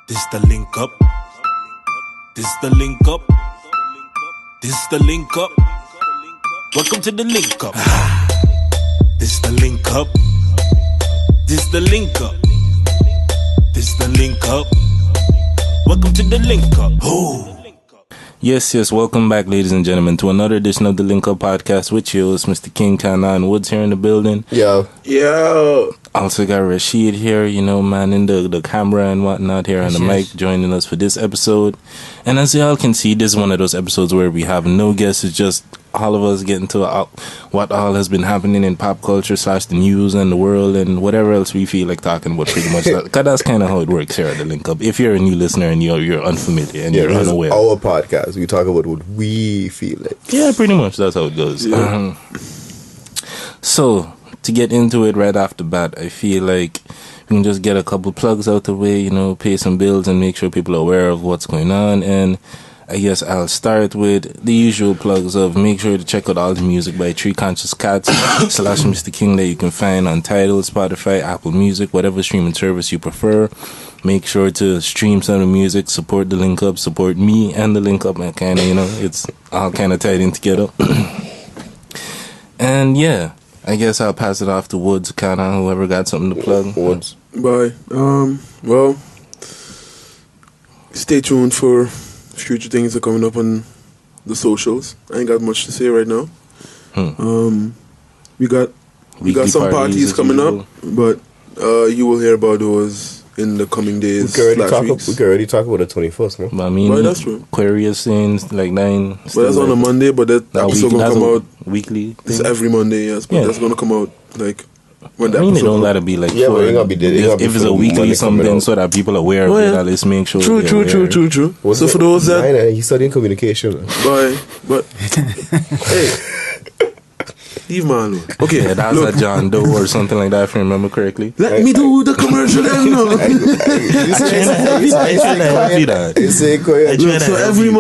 This the link up. This the link up. This the link up. Welcome to the link up. This the link up. This the link up. This the link up. Welcome to the link up. Oh. Yes, welcome back, ladies and gentlemen, to another edition of the Link Up Podcast with you. It's Mr. King, Kana Woods here in the building. Yo. Also got Rashid here, man, in the camera and whatnot here on the mic, joining us for this episode. And as y'all can see, this is one of those episodes where we have no guests. It's just all of us getting to what all has been happening in pop culture / the news and the world and whatever else we feel like talking about, pretty much. Because that's kind of how it works here at the Link Up. If you're a new listener and you're unfamiliar and you're unaware. Our podcast, we talk about what we feel like. Yeah, pretty much. That's how it goes. Yeah. So, to get into it right off the bat, I feel like we can just get a couple plugs out the way, pay some bills and make sure people are aware of what's going on. And I guess I'll start with the usual plugs of make sure to check out all the music by Three Conscious Cats / Mr. King that you can find on Untitled, Spotify, Apple Music, whatever streaming service you prefer. Make sure to stream some of the music, support the Link Up, support me and the Link Up, and kind of, it's all kind of tied in together. And yeah, I guess I'll pass it off to Woods, Kana, whoever got something to plug. Woods. Bye. Well, stay tuned for future things that are coming up on the socials. I ain't got much to say right now. We got some parties coming up, but you will hear about those in the coming days. We can already talk about the 21st, man. I mean, right, that's true. Aquarius things like 9. But that's on a Monday, but that episode gonna come out weekly. It's every Monday, yes. But that's gonna come out like when that. I mean, it don't gotta be like. Yeah, but it gotta be. If it's a weekly something, so that people are aware of it, at least make sure. True. So for those that he's studying communication. But hey. Leave me alone. Okay, yeah, that's a John Doe or something like that, if I remember correctly. Let me do the commercial then, So every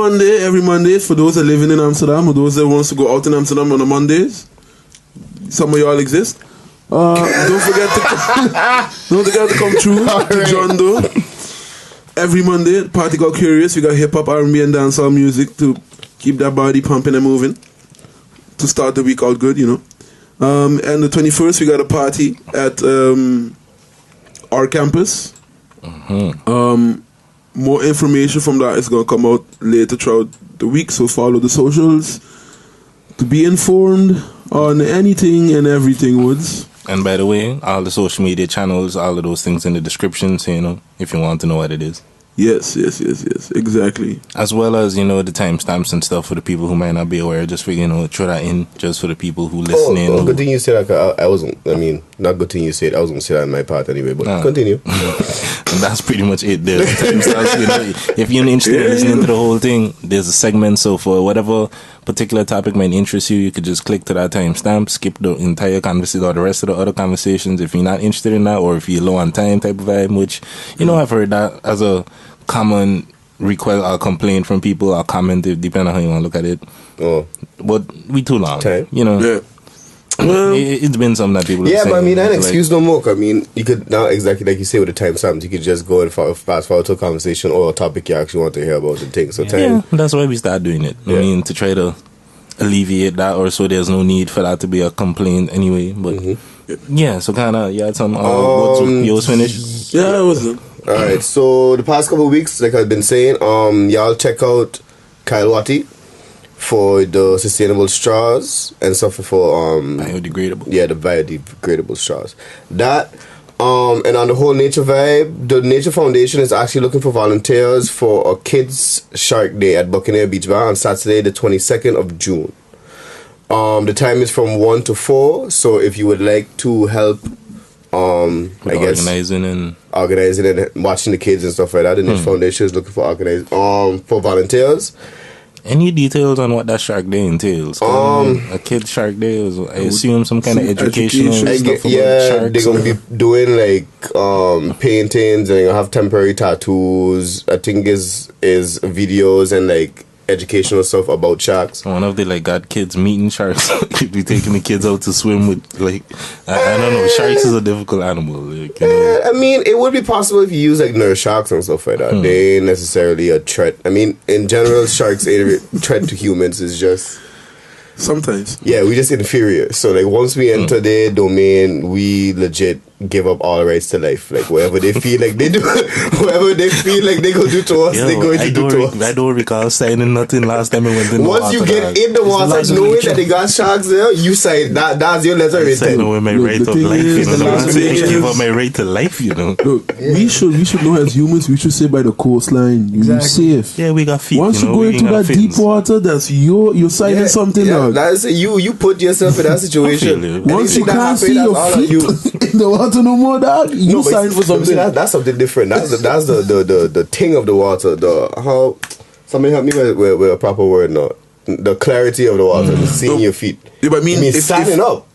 Monday, for those that living in Amsterdam or those that wants to go out in Amsterdam on the Mondays, some of y'all exist. Don't forget to come through to John Doe. Every Monday, the party got curious. We got hip hop, R&B, and dancehall music to keep that body pumping and moving. To start the week out good, And the 21st, we got a party at our campus. More information from that is going to come out later throughout the week, so follow the socials to be informed on anything and everything, Woods. And by the way, all the social media channels, all of those things in the description, so, if you want to know what it is. Yes, exactly. As well as, the timestamps and stuff for the people who might not be aware, just for, throw that in, just for the people who listening. Oh, good thing you said that. Not good thing you said. I was going to say that on my part anyway, but continue. And that's pretty much it there. If you're interested in listening to the whole thing, there's a segment, so for whatever particular topic might interest you, you could just click to that timestamp, skip the entire conversation or the rest of the other conversations if you're not interested in that, or if you're low on time type of vibe, which, I've heard that as a common request or complaint from people or comment, depending on how you want to look at it. But we too long. Time. Yeah. Well, it's been something that people have but I mean, an excuse no more. I mean, you could now, exactly like you say with the timestamps, you could just go and fast forward to a conversation or a topic you actually want to hear about and things. So that's why we start doing it. I mean, to try to alleviate that, or so there's no need for that to be a complaint anyway. But so you had some you was finished? Yeah, I wasn't. Alright, so the past couple of weeks, like I've been saying, y'all check out Kylwati for the sustainable straws and stuff for biodegradable. Yeah, the biodegradable straws. That and on the whole nature vibe, the Nature Foundation is actually looking for volunteers for a kids Shark Day at Buccaneer Beach Bar on Saturday the 22nd of June. The time is from 1 to 4, so if you would like to help organizing and watching the kids and stuff like that, the Nature Foundation is looking for for volunteers. Any details on what that Shark Day entails? A kid Shark Day is, I assume, some kind of educational stuff about sharks. They're going to be doing like paintings, and they're going to have temporary tattoos. I think is videos and like educational stuff about sharks. I wonder if they like got kids meeting sharks. Could be taking the kids out to swim with like I don't know. Sharks is a difficult animal. Like, you know. I mean, it would be possible if you use like nurse sharks and stuff like that. They ain't necessarily a threat. I mean, in general, sharks ain't a threat to humans. It's just Sometimes. yeah, we just inferior. So like once we enter their domain, we legit give up all rights to life. Like whatever they feel like they do, whatever they feel like they go do to us, they going to do to us. I don't recall signing nothing last time I went in the water. Once you get in the water, knowing that they got sharks there, you sign that's your letter written. Signing away my right of life. You know, give up my right to life. You know. Look, we should know as humans, we should stay by the coastline. You safe. Yeah, we got feet. Once you go into that deep water, that's you're signing something. Yeah, that's you put yourself in that situation. Once you can't see your feet in the water no more, dog, you sign for something. That's something different. That's the thing of the water. How somebody help me with a proper word now. The clarity of the water, seeing your feet. Yeah, but I mean, if standing up.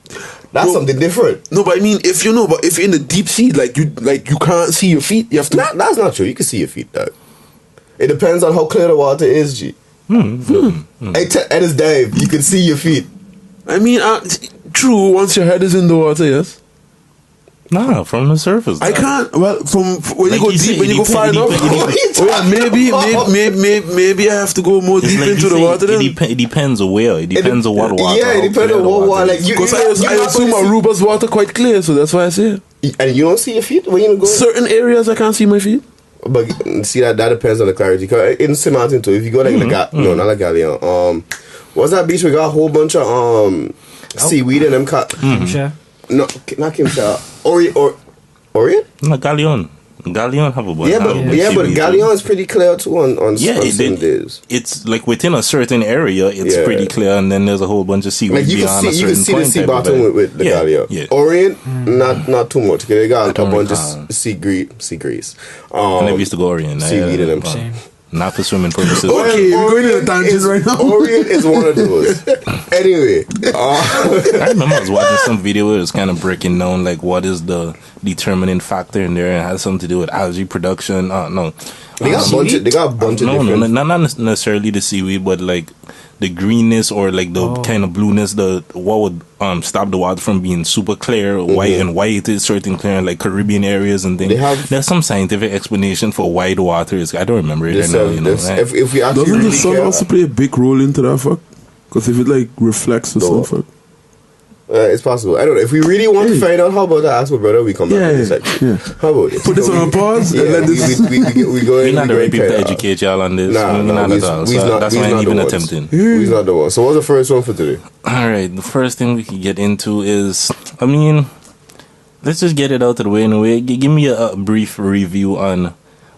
That's something different. No, but I mean, if you're in the deep sea, like you can't see your feet, you have to. That's not true. You can see your feet, dog. It depends on how clear the water is, G. At its dive, you can see your feet. I mean, true. Once your head is in the water, yes. Nah, from the surface. I can't. Well, from when like you go deep, when you go far enough. Maybe I have to go more deep into the water. Then it depends on where. It depends on what water. Yeah, it depends on what water. Like because I assume Aruba's water quite clear, so that's why I say it. And you don't see your feet when you go. Certain areas I can't see my feet. But see that depends on the clarity. Cause in St. Martin too, if you go like no, not like Galeon. What's that beach? We got a whole bunch of seaweed in them. No, not Kimcha. Orient? No, Galeon. Galeon have a bunch. But Galeon is pretty clear too on some days. It's like within a certain area, it's pretty clear, and then there's a whole bunch of seaweed like you beyond a certain you can see the sea bottom with the Galeon. Yeah. Orient, not too much. They got a bunch of sea grease. I never used to go Orient. Seaweed in them. Not for swimming purposes. Okay, you're going to a tangent right now. Orient is one of those. Anyway, I remember I was watching some video where it was kind of breaking down like what is the determining factor in there, and it has something to do with algae production. No, they got a bunch of different. not necessarily the seaweed, but like the greenness or like the kind of blueness. What would stop the water from being super clear, white, and white is certain clear in like Caribbean areas and things. There's some scientific explanation for why the water is. I don't remember it right now. You know, right? If we actually doesn't the sun also play a big role into that fuck? Because if it like reflects the sun fuck. It's possible. I don't know. If we really want to find out, how about that? Ask my brother. We come back to this section. Yeah. How about it? Put this on a pause. Yeah, and let this we go in. We're not the right people to educate y'all on this. Nah, we're not at all. So that's why I'm even attempting. We're not the one. So what's the first one for today? All right. The first thing we can get into is, I mean, let's just get it out of the way in a way. Give me a brief review on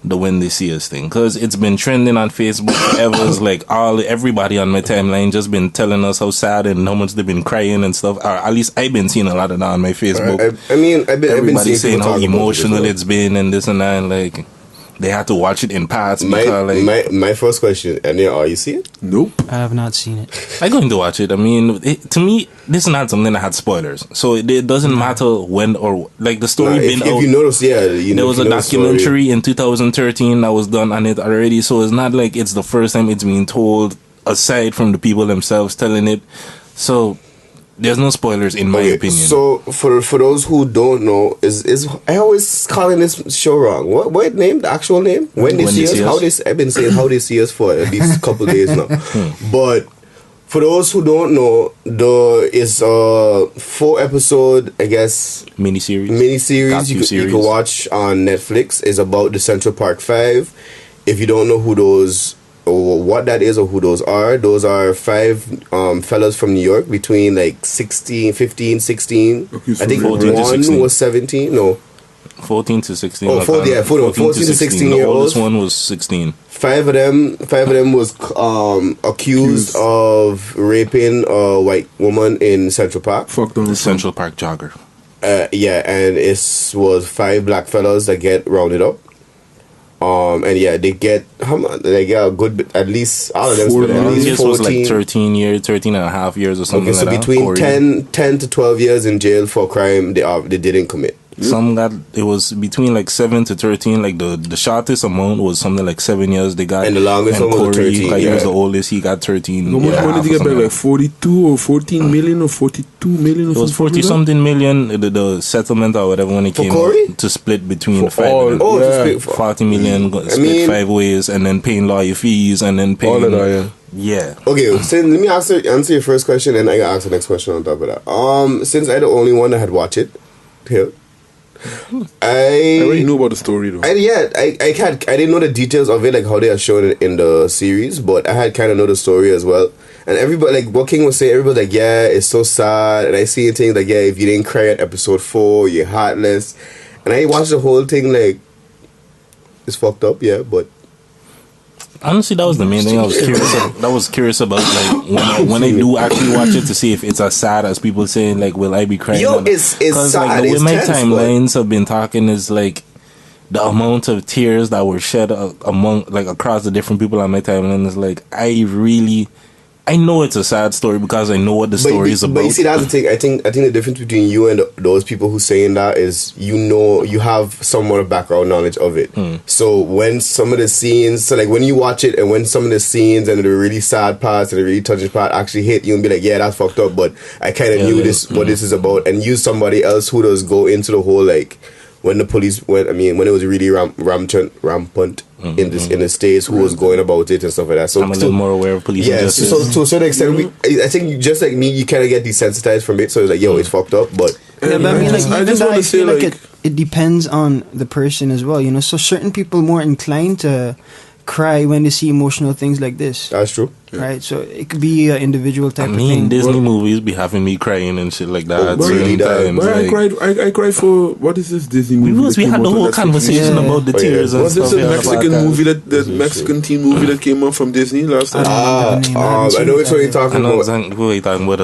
the When They See Us thing, because it's been trending on Facebook forever. It's like everybody on my timeline just been telling us how sad and how much they've been crying and stuff. Or at least I've been seeing a lot of that on my Facebook. I've been saying how emotional it's been and this and that, and like they had to watch it in parts. My first question, and are you see it? Nope, I have not seen it. I'm going to watch it. I mean, to me, this is not something that had spoilers, so it doesn't matter when or like the story been out. If you notice, there was a documentary in 2013 that was done on it already, so it's not like it's the first time it's being told. Aside from the people themselves telling it, so there's no spoilers in my opinion. So for those who don't know, is I always calling this show wrong. What name? The actual name? When They See Us? I've been saying How They See Us for at least a couple days now. But for those who don't know, there is a 4-episode, I guess, miniseries you can watch on Netflix. Is about the Central Park 5. If you don't know who those or what that is or who those are 5 fellas from New York between like 15, 16. Okay, I think one was 17. No, 14 to 16. Oh, 14 to 16 year olds. The oldest one was 16. 5 of them was accused of raping a white woman in Central Park. The Central Park jogger. Yeah, and it was 5 black fellas that get rounded up. And yeah, they get a good bit, at least all of them spent at least 14. Was like 13 and a half years or something. Okay, so between 10 to 12 years in jail for a crime they didn't commit. Some got, it was between like 7 to 13. Like the shortest amount was something like 7 years they got. And the longest one was 13. Like he was the oldest, he got 13. How much money did he get back? Like 42 or 14 million or 42 million? It was 40 something million, the settlement or whatever when it came out, to split between to split 40 million, split 5 ways, and then paying lawyer fees, and then paying. All of that, yeah. Okay, so let me answer your first question, and I can answer the next question on top of that. Since I'm the only one that had watched it here, I already knew about the story though. I didn't know the details of it, like how they are showing it in the series, but I had kind of know the story as well. And everybody, like what King was saying, everybody like, yeah, it's so sad. And I see things like, yeah, if you didn't cry at episode 4, you're heartless. And I watched the whole thing like, it's fucked up, yeah, but honestly, that was the main thing I was curious about. Like when I do actually watch it, to see if it's as sad as people saying. Like, will I be crying? Yo, it's sad. Like, the way it's my tense, timelines have been talking is like the amount of tears that were shed among, like, across the different people on my timeline is like, I know it's a sad story because I know what the story is about. But you see, that's the thing. I think the difference between you and those people who saying that is, you have somewhat of background knowledge of it. So when some of the scenes, so like when you watch it and when some of the scenes and the really sad parts and the really touching part actually hit you and be like, yeah, that's fucked up, but I kind of knew what this is about, and use somebody else who does go into the whole, like, when the police when it was really rampant in the States, who was going about it and stuff like that. So I'm a little more aware of police injustice. So to a certain extent, I think you, just like me, you kind of get desensitized from it. So it's like, yo, it's fucked up. But I feel like it depends on the person as well. You know, so certain people are more inclined to cry when they see emotional things like this. That's true. Right, so it could be an individual type of thing. Disney movies be having me crying and shit like that. I cried for, what is this Disney movie? We had the whole conversation about the tears and stuff. Was this a Mexican movie the Mexican teen movie that came out from Disney last time? I know which one you're talking about.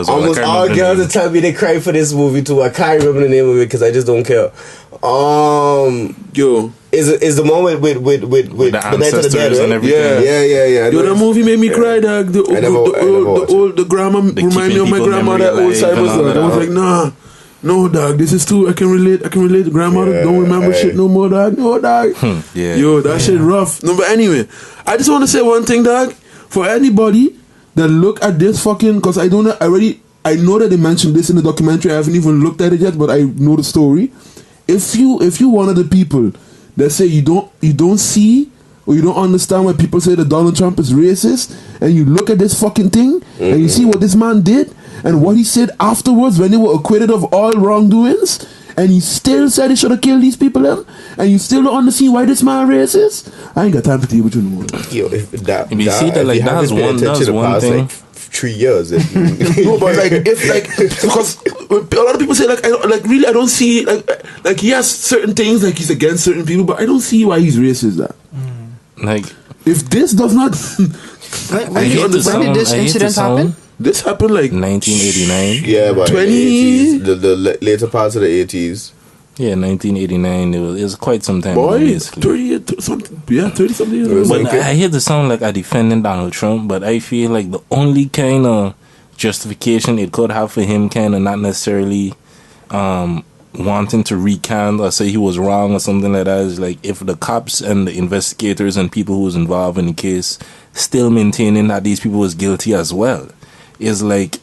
Almost all girls that tell me they cry for this movie too. I can't remember the name of it because I just don't care. Is the one with the ancestors and everything. Yeah. Yo, that movie made me cry, dog. The grandma remind me of my grandmother, Alzheimer's. I was like, no, dog, this is too. I can relate. The grandmother don't remember shit no more, dog. No, dog. Yo, that shit rough. No, but anyway, I just want to say one thing, dog. For anybody that look at this fucking, because I know that they mentioned this in the documentary. I haven't even looked at it yet, but I know the story. If you one of the people that say you don't see or you don't understand why people say that Donald Trump is racist, and you look at this fucking thing and you see what this man did and what he said afterwards when they were acquitted of all wrongdoings, and he still said he should have killed these people, and you still don't understand why this man racist, I ain't got time to deal with you no more. Yo, if that's one thing. 3 years. No, but because a lot of people say I don't see like he has certain things, like he's against certain people, but I don't see why he's racist. That like, if this does not, when did this incident happen? This happened like 1989. Yeah, but 20 the later parts of the 80s. Yeah, 1989. It was quite some time. Boy, 30 something years. But I hear the sound like I defending Donald Trump, but I feel like the only kind of justification it could have for him, kind of not necessarily wanting to recant or say he was wrong or something like that, is like if the cops and the investigators and people who was involved in the case still maintaining that these people was guilty as well. Is like,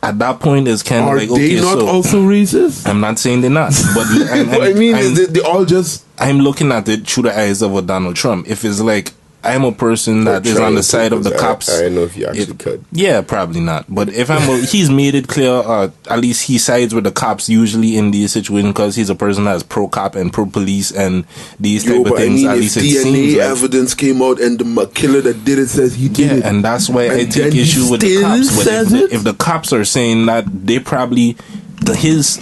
at that point, it's kind of like, okay, so... Are they not also racist? I'm not saying they're not. But what I mean is they all just... I'm looking at it through the eyes of a Donald Trump. If it's like, I'm a person that is on the side of the cops... I don't know if you actually could. Yeah, probably not. But if he's made it clear, at least he sides with the cops usually in these situations, because he's a person that's pro-cop and pro-police and these type of things. At least it seems like evidence came out and the killer that did it says he did it. Yeah, and that's why I take issue with the cops. If the cops are saying that, they probably...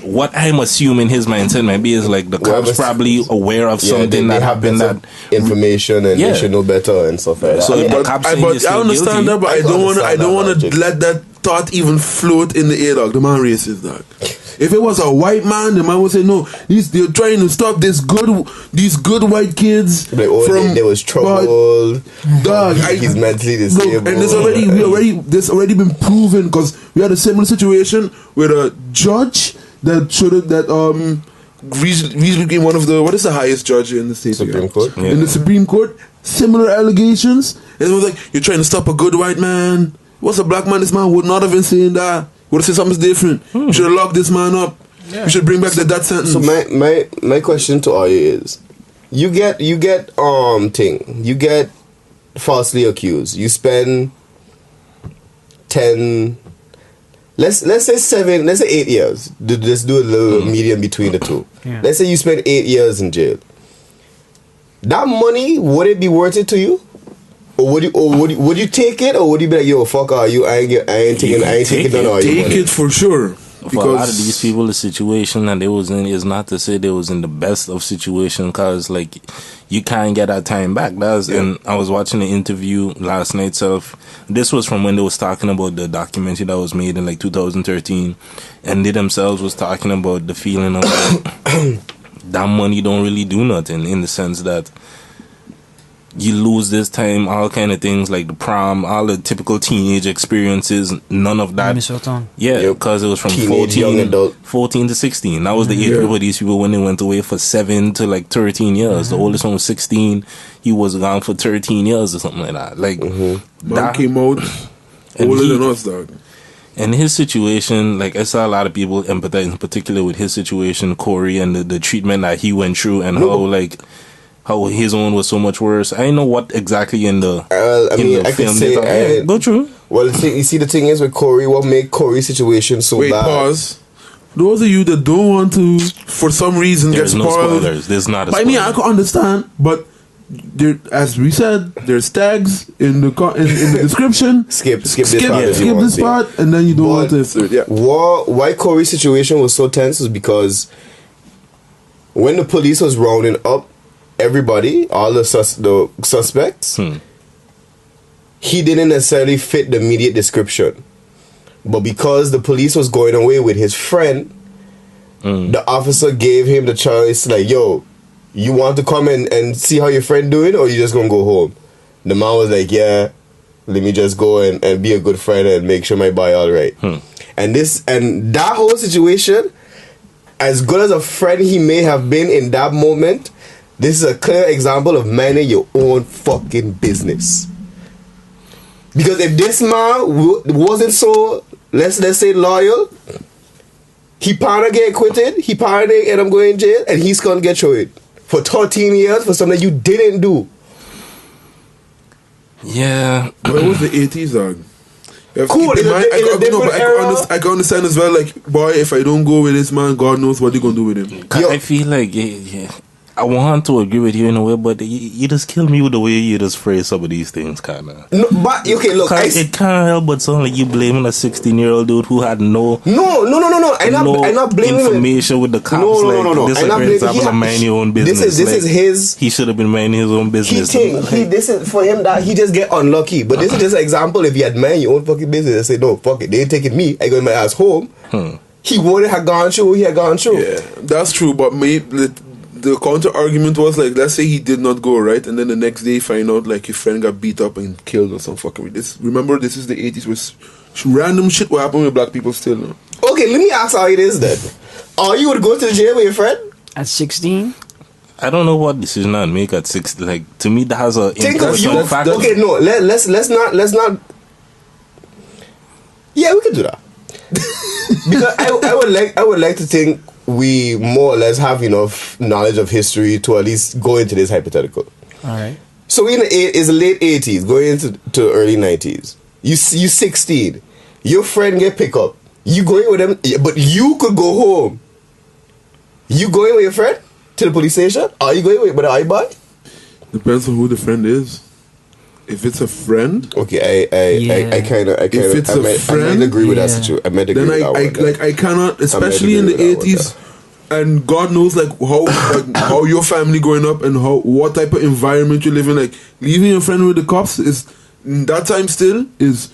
what I'm assuming his mindset might be is like the cops probably aware of something that happened, that information, and they should know better and stuff like that. So the cops I understand that, but I don't want to let that thought even float in the air, dog. The man racist, dog. If it was a white man, the man would say, no, they're trying to stop these good white kids from... There was trouble. Dog, he's mentally disabled. And there's already been proven, because we had a similar situation with a judge that showed it that recently became one of the, what is the highest judge in the state? Supreme Court. In the Supreme Court, similar allegations. And it was like, you're trying to stop a good white man. What's a black man? This man would not have been saying that. Would have said something different. You should have locked this man up. Yeah. You should bring back the death sentence. So my question to all you is, you get falsely accused. You spend 10, let's say 7, let's say 8 years. Let's do a little medium between the two. Yeah. Let's say you spend 8 years in jail. That money, would it be worth it to you? Or would you take it, or would you be like, yo, fuck all you, I ain't taking none of your money? Take it for sure. For a lot of these people, the situation that they was in is not to say they was in the best of situation, because like you can't get that time back. And I was watching the interview last night. This was from when they was talking about the documentary that was made in like 2013, and they themselves was talking about the feeling of like, that money don't really do nothing, in the sense that you lose this time, all kind of things like the prom, all the typical teenage experiences, none of that. Yeah, because it was from 14 to 16. That was the age group of these people when they went away for 7 to like 13 years. The oldest one was 16. He was gone for 13 years or something like that. Like, that came out older than us, dog. And his situation, like I saw a lot of people empathize in particular with his situation, Corey, and the treatment that he went through, and how his own was so much worse. I know what exactly in the I film. Could say, go true. Well, you see, the thing is with Corey, what made Corey's situation so bad? Pause. Those of you that don't want to, for some reason, There's get no spoiled. spoilers. There's not a spoiler. I mean, I can understand, but there, as we said, there's tags in the description. Skip this part, and then you don't want to. Yeah. Why Corey's situation was so tense was because when the police was rounding up everybody, all the suspects, he didn't necessarily fit the immediate description. But because the police was going away with his friend, the officer gave him the choice, like, yo, you want to come and see how your friend doing, or you just gonna go home? The man was like, yeah, let me just go and be a good friend and make sure my boy all right. And that whole situation, as good as a friend he may have been in that moment, this is a clear example of minding your own fucking business. Because if this man wasn't so, let's say, loyal, he probably get acquitted, he probably end up going in jail, and he's gonna get through it for 13 years for something you didn't do. Yeah. But it was the 80s, dog. Cool, I can understand as well, like, boy, if I don't go with this man, God knows what they're gonna do with him. I feel like, I want to agree with you in a way, but you just kill me with the way you just phrase some of these things, kinda. No, but okay, look, it can't help but sound like you blaming a 16-year-old dude who had no. I'm not blaming information with the cops. No. This is a great example of minding your own business. This is his. He should have been minding his own business. This is for him that he just get unlucky. But this is just an example. If you had mind your own fucking business and say, no, fuck it, they ain't taking me. I go my ass home. He wouldn't have gone through. He had gone through. Yeah, that's true. But the counter argument was like, let's say he did not go, right, and then the next day find out like his friend got beat up and killed or some fucking with this. Remember, this is the 80s where random shit will happen with black people still. No? Okay, let me ask how it is then. Are you would go to the jail with your friend at 16? I don't know what decision I'd make at 16. Like, to me, that has a important factor. Okay, no, let's not. Yeah, we can do that. Because I would like to think we more or less have enough knowledge of history to at least go into this hypothetical. All right. So it's the late 80s, going into early 90s. You 16. Your friend get picked up. You going with them, but you could go home. You going with your friend to the police station? Are you going with the iBuy? Depends on who the friend is. If it's a friend, okay, I kind of, if it's a friend, I might agree with that situation. I might agree with that one. Like I cannot, especially in the 80s, and God knows like how your family growing up and what type of environment you live in. Like leaving your friend with the cops is in that time still is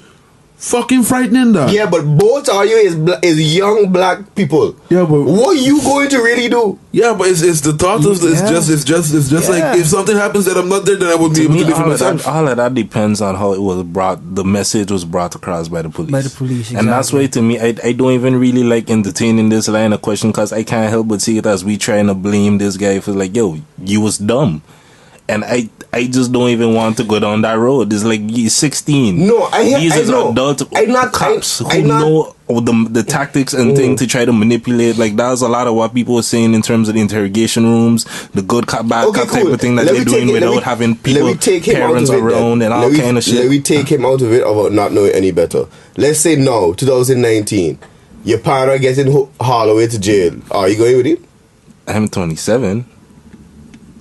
fucking frightening that. Yeah, but both of you is young black people. Yeah, but what are you going to really do? Yeah, but it's the thought of it's just like if something happens that I'm not there, then I would be able to live for myself. All of that depends on how it was brought. The message was brought across by the police. Exactly. And that's why to me, I don't even really like entertaining this line of question because I can't help but see it as we trying to blame this guy for like, yo, you was dumb. And I just don't even want to go down that road. It's like he's 16. No, these are adult cops who know the tactics and things to try to manipulate. Like that's a lot of what people were saying in terms of the interrogation rooms, the good cop, bad cop type of thing that they're doing without having people, parents around and all kind of shit. Let me take him out of it about not knowing any better. Let's say now, 2019, your partner gets in Holloway to jail. Are you going with him? I'm 27.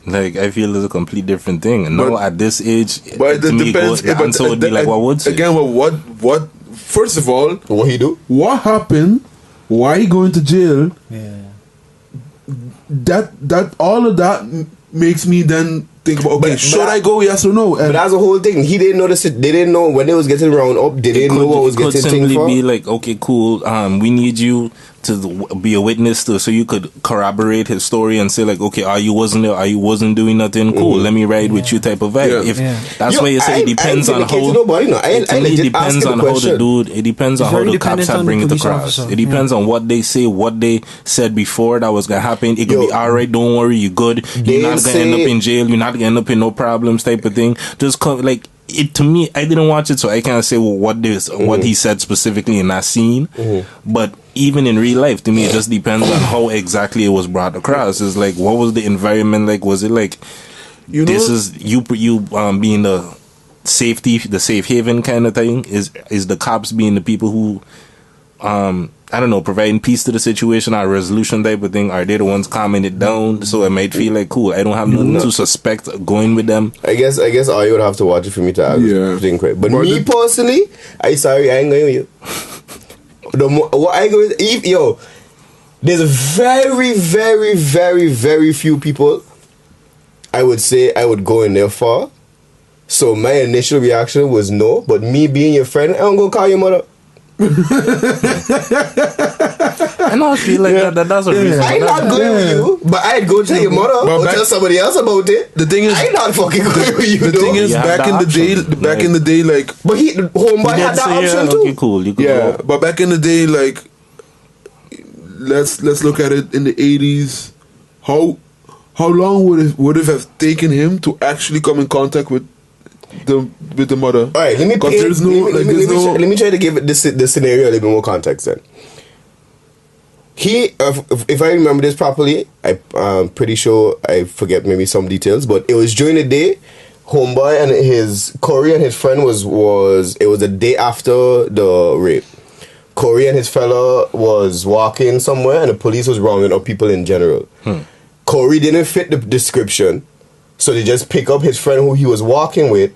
Like, I feel it's a complete different thing. And now at this age, but to it me, depends. the answer would be like, what would say? Again, what? First of all, what he do? What happened? Why he going to jail? Yeah. That all of that makes me then think about, okay, should I go, yes or no? But that's the whole thing. He didn't know this. They didn't know when they was getting round up. They didn't know what was getting thing for. It could simply be like, okay, cool. We need you to be a witness to, so you could corroborate his story and say like, okay, you wasn't there, you wasn't doing nothing. Cool, let me ride with you, type of vibe. If that's why you say it depends on how. It depends on how the dude. It depends on how the cops have bring it across. It depends on what they say, what they said before that was gonna happen. It could be alright. Don't worry, you good. You're not gonna end up in jail. You're not gonna end up in no problems, type of thing. Just like. It to me, I didn't watch it, so I can't say what he said specifically in that scene. But even in real life, to me, it just depends on how exactly it was brought across. It's like, what was the environment like? Was it like, this is you being the safe haven kind of thing? Is the cops being the people who, I don't know, providing peace to the situation or resolution type of thing? Are they the ones calming it down? So it might feel like, cool, I don't have nothing to suspect going with them. I guess I would have to watch it for me to think right. But me personally, I ain't going with you. What I go with, there's very, very, very, very few people I would say I would go in there for. So my initial reaction was no, but me being your friend, I don't go call your mother. I know I feel like that's a reason. I'm not going with you, but I'd go tell your mother or tell somebody else about it. The thing is, I'm not fucking going with you. The thing is, back in the day, like, but homeboy had that option too. Okay, cool. Yeah, but back in the day, like, let's look at it in the 80s. How long would it have taken him to actually come in contact with the mother? All right, let me try to give it this scenario a little bit more context then. If I remember this properly, I'm pretty sure I forget maybe some details, but it was during the day. Homeboy and Corey and his friend was it was the day after the rape. Corey and his fella was walking somewhere and the police was rounding up people in general. Corey didn't fit the description, so they just pick up his friend who he was walking with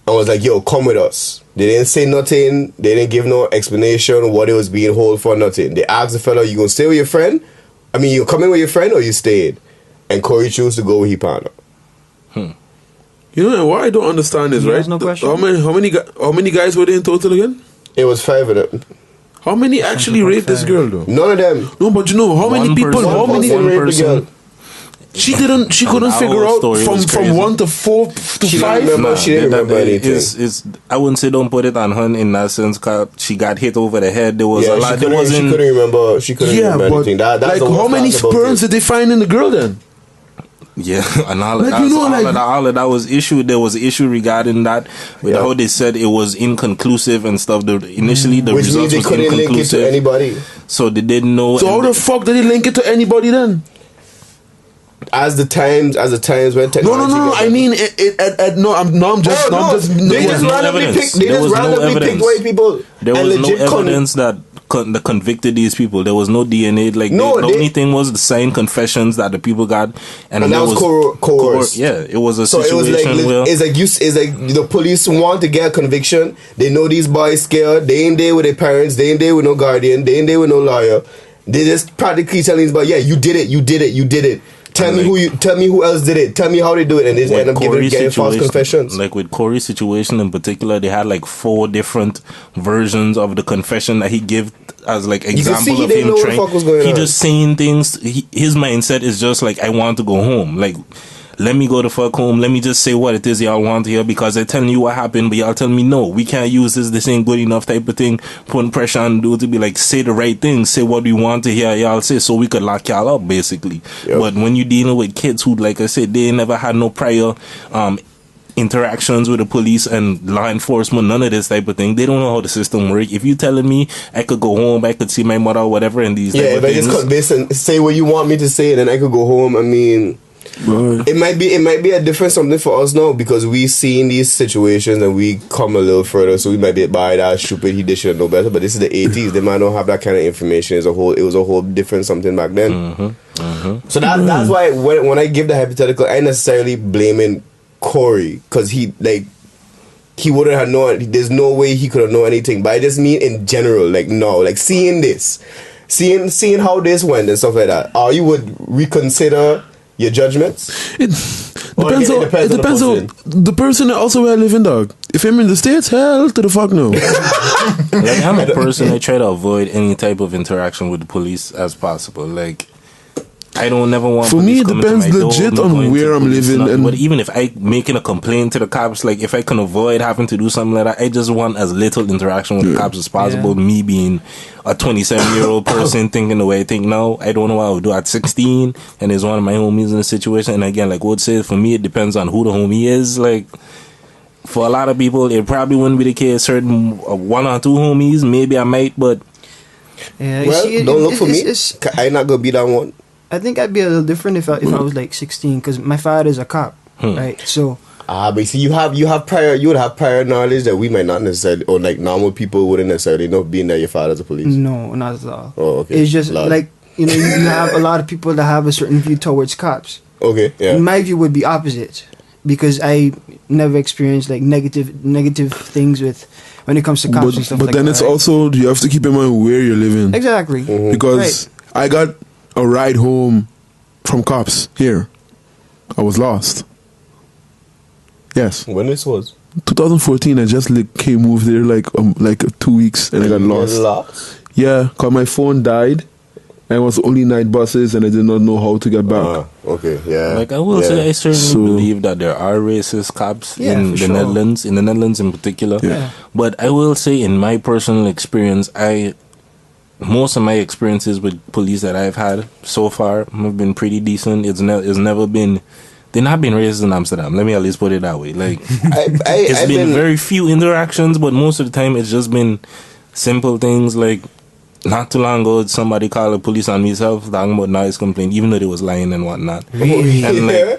and was like, yo, come with us. They didn't say nothing. They didn't give no explanation what it was being held for, nothing. They asked the fella, you gonna stay with your friend? I mean, you coming with your friend or you stayed? And Corey chose to go with his partner. You know what I don't understand is, right? No question. How many guys were there in total again? It was 5 of them. How many actually raped this girl though? None of them. No, but you know, how many people, raped the girl? She couldn't figure out from 1 to 4 to 5. She didn't remember anything. I wouldn't say don't put it on her in that sense, cause she got hit over the head. There was a lot. She couldn't remember. She couldn't remember anything. That's like, how many sperms did they find in the girl then? Yeah, and all of that was issue. There was an issue regarding that with how they said it was inconclusive and stuff. Initially, the which results means they was couldn't link it to anybody. So they didn't know. So how the fuck did they link it to anybody then? As the times when technology. No. I mean, I'm just. They just randomly picked white people. There was no evidence that the convicted these people. There was no DNA. Like the only thing was the signed confessions that the people got, and that was coerced. Yeah, it was a situation where it's like the police want to get a conviction. They know these boys scared. They ain't there with their parents. They ain't there with no guardian. They ain't there with no lawyer. They just practically telling these boys, yeah, you did it. Tell me who else did it. Tell me how they do it, and they end up getting false confessions. Like with Corey's situation in particular, they had like 4 different versions of the confession that he gave as like example of him trying. He just saying things. His mindset is just like, I want to go home. Like, let me go the fuck home. Let me just say what it is y'all want to hear, because they're telling you what happened, but y'all tell me no, we can't use this. This ain't good enough type of thing. Putting pressure on dude to be like, say the right thing, say what we want to hear y'all say, so we could lock y'all up basically. Yep. But when you're dealing with kids who, like I said, they never had no prior interactions with the police and law enforcement, none of this type of thing. They don't know how the system works. If you telling me I could go home, I could see my mother or whatever, and these type of things, just based and say what you want me to say, and then I could go home. I mean, it might be a different something for us now, because we seen these situations and we come a little further, so we might be by that stupid, he should know better. But this is the 80s. They might not have that kind of information. It was a whole different something back then. So that's why when I give the hypothetical, I necessarily blaming Corey, because he wouldn't have known. There's no way he could have known anything. But I just mean in general, like, no, like seeing seeing how this went and stuff like that, you would reconsider your judgments? It depends on the person that also where I live in, dog. If I'm in the States, hell to the fuck no. Like, I'm a person, I try to avoid any type of interaction with the police as possible. Like, I don't never want. For me, it depends legit on where I'm living. But even if I making a complaint to the cops, like if I can avoid having to do something like that, I just want as little interaction with the cops as possible. Me being a 27-year-old person thinking the way I think now, I don't know what I would do at 16. And there's one of my homies in the situation. And again, like Wood said, for me, it depends on who the homie is. Like, for a lot of people, it probably wouldn't be the case. Certain 1 or 2 homies, maybe I might, but don't look for me. I not gonna be that one. I think I'd be a little different if I was like 16, because my father's a cop, right? So but see, you would have prior knowledge that we might not necessarily, or like normal people wouldn't necessarily know, being that your father's a police. No, not at all. Oh, okay. It's just like, you have a lot of people that have a certain view towards cops. Okay, yeah. My view would be opposite, because I never experienced like negative things when it comes to cops and stuff like that. But then it's also, you have to keep in mind where you're living. Exactly. Mm-hmm. Because I got a ride home from cops here. I was lost. Yes. When this was? 2014. I just moved there like 2 weeks, and I got lost. Yeah, cause my phone died. And it was only night buses, and I did not know how to get back. Okay, yeah. Like I will say, I certainly believe that there are racist cops in the Netherlands, in particular. Yeah. But I will say, in my personal experience, most of my experiences with police that I've had so far have been pretty decent. It's never been, they've not been racist in Amsterdam. Let me at least put it that way. Like, it's been very few interactions, but most of the time it's just been simple things. Like, not too long ago, somebody called the police on myself talking about noise complaint, even though they was lying and whatnot. And like,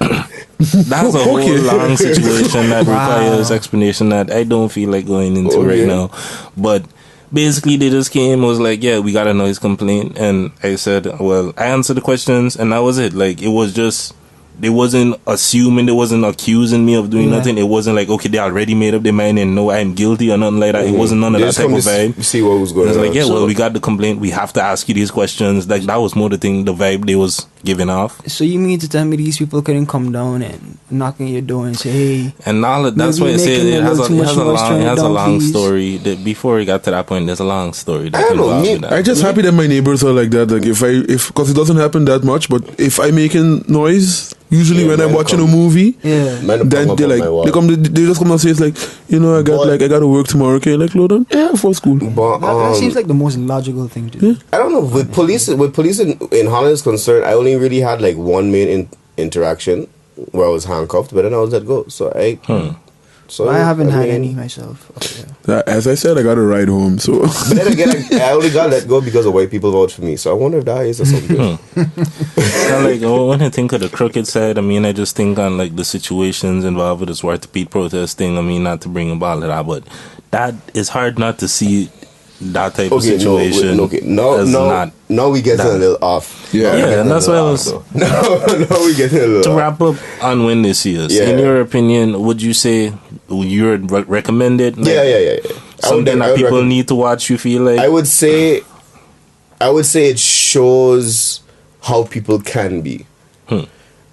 that's a whole long situation that requires explanation that I don't feel like going into right now. But basically, they just came, was like, yeah, we got a noise complaint. And I said, well, I answered the questions, and that was it. Like, it was just, they wasn't assuming, they wasn't accusing me of doing nothing. It wasn't like, okay, they already made up their mind and know I'm guilty or nothing like that. It wasn't none of that type of vibe. See what was going on. It was like, yeah, well, we got the complaint. We have to ask you these questions. Like, that was more the thing, the vibe they was giving off. So you mean to tell me these people couldn't come down and knock on your door and say, hey? And all of, that's why I say it has a long story. Before we got to that point, there's a long story. I'm just happy that my neighbors are like that. Like, because it doesn't happen that much, but if I'm making noise, usually when I'm watching a movie, then they just come and say, it's like, I got to work tomorrow. Okay, like, load on, for school. But that seems like the most logical thing to do. Yeah. I don't know. With police in Holland is concerned, I only really had like one main interaction where I was handcuffed, but then I was let go. So So I haven't had any myself. As I said, I got a ride home. So, but then again, I only got let go because of white people vouch for me. So I wonder if that is or something. Like, when I think of the crooked side, I mean, I just think on like the situations involved with this White to Pete protest thing. I mean, not to bring about it out, but that is hard not to see that type of situation. Now we getting a little off. Yeah, and that's why I was. No, we getting a little to off. wrap up on when this is. In your opinion, would you say you would recommend it? Like, yeah. Something that people need to watch. You feel like? I would say it shows how people can be.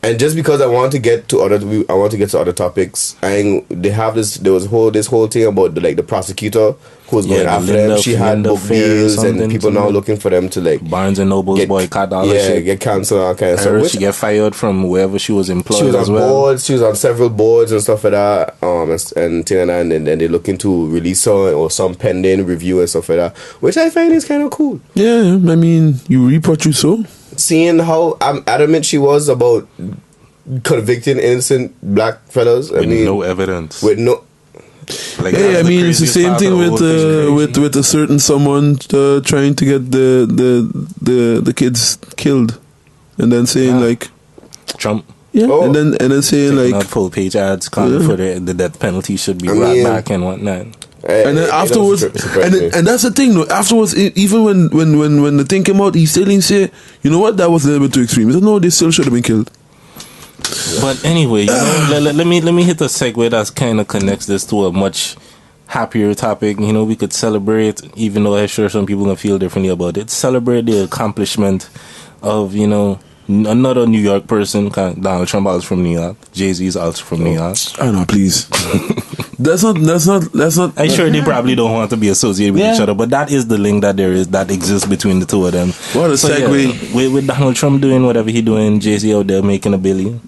And just because I want to get to other topics, and there was this whole thing about the prosecutor who was going after them. She had book deals, and people now looking for them to Barnes and Noble's boycott all that shit. Get cancelled, all kind of stuff. I heard she get fired from wherever she was employed. She was as on well. boards. She was on several boards and stuff like that. And they're looking to release her or some pending review and stuff like that, which I find is kind of cool. Yeah, I mean, you reap what you sow. Seeing how adamant she was about convicting innocent black fellas, With no evidence. With no. Hey, I mean, it's the same thing with a certain someone trying to get the kids killed, and then saying Trump. Yeah, and then saying not full page ads calling for the death penalty should be brought back and whatnot. And then afterwards, and that's the thing, though. Afterwards, even when the thing came out, he still didn't say, you know what, that was a little bit too extreme. He said, no, they still should have been killed. But anyway, let me hit a segue that kind of connects this to a much happier topic. We could celebrate, even though I'm sure some people gonna feel differently about it. Celebrate the accomplishment of another New York person. Donald Trump is from New York. Jay-Z is also from New York. I know, please. That's not. I'm sure they probably don't want to be associated with each other, but that is the link that exists between the two of them. What a segue. Yeah, with Donald Trump doing whatever he doing, Jay-Z out there making $1 billion.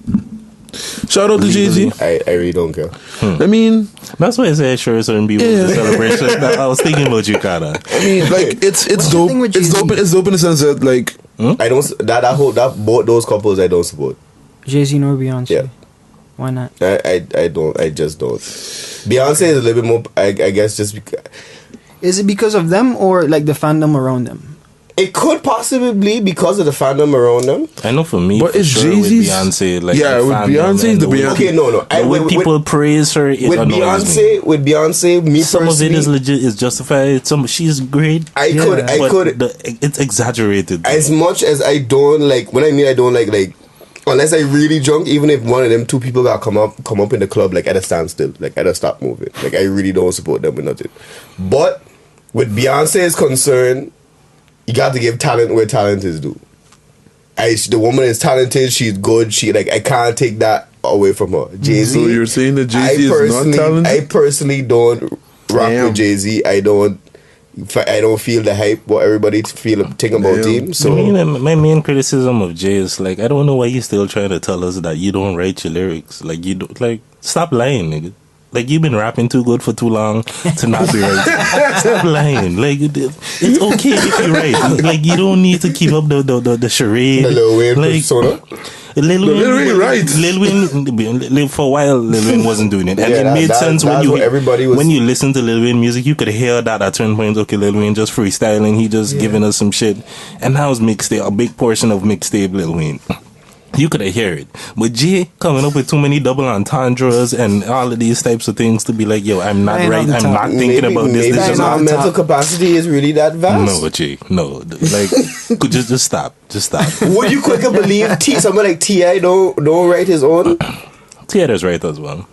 Shout out to Jay-Z. I really don't care. I mean, that's why I say sure certain people the celebration. I was thinking about you, Kana. I mean, it's dope. It's dope in the sense that I don't both those couples I don't support. Jay-Z nor Beyonce. Yeah. Why not? I don't. I just don't. Beyonce is a little bit more. I guess just because. Is it because of them or the fandom around them? It could possibly be because of the fandom around them. I know for me, but it's sure Jay-Z's. With Beyonce, with Beyonce, the Beyonce. Okay, no. When people praise her, it with Beyonce, me some personally, of it is legit, is justified. She's great. It's exaggerated. As much as I don't like, when I mean I don't like. Unless I really drunk, even if one of them two people that come up in the club, at a standstill, at a stop moving. I really don't support them with nothing. But with Beyonce is concerned, you got to give talent where talent is due. The woman is talented, she's good, I can't take that away from her. Jay-Z. So you're saying that Jay-Z is not talented? I personally don't rock with Jay-Z. I don't feel the hype what everybody think about him. So my main criticism of Jay is I don't know why you still trying to tell us that you don't write your lyrics. You don't stop lying, nigga. You've been rapping too good for too long to not be right. Stop lying. It's okay if you write. You don't need to keep up the charade. The Lil Wayne persona. Lil Wayne, right? Lil Wayne, for a while, Lil Wayne wasn't doing it, and it made sense when you listen to Lil Wayne music. You could hear that at certain points. Okay, Lil Wayne just freestyling. He just giving us some shit, and now it's mixtape. A big portion of mixtape Lil Wayne. You could hear it, but Jay coming up with too many double entendres and all of these types of things to be yo, I'm not right. I'm not thinking about this. Maybe our mental capacity is really that vast. No, Jay, no. Could just stop. Just stop. Would you quicker believe someone like T.I. don't write his own? T.I. does write as well.